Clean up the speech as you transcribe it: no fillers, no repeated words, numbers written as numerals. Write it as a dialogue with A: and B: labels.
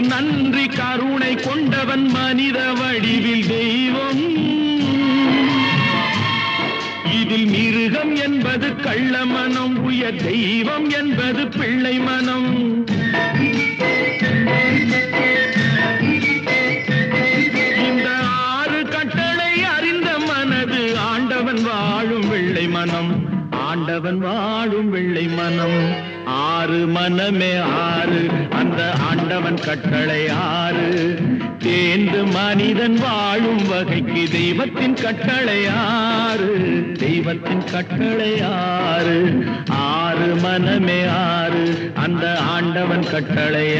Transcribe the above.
A: நன்றி கருணை கொண்டவன் மனித வடிவில் தெய்வம். இதில் மிருகம் என்பது கள்ள மனம், உயர் தெய்வம் என்பது பிள்ளை மனம். இந்த 6 கட்டளை அறிந்த மனது ஆண்டவன் வாழும் வெள்ளை மனம், ஆண்டவன் வாழும் வெள்ளை மனம். 6 மனமே 6, அந்த ஆண்டவன் கட்டளை 6. தேர்ந்து மனிதன் வாழும் வகைக்கு தெய்வத்தின் கட்டளை 6, தெய்வத்தின் கட்டளை 6. 6 மனமே 6, அந்த ஆண்டவன் கட்டளை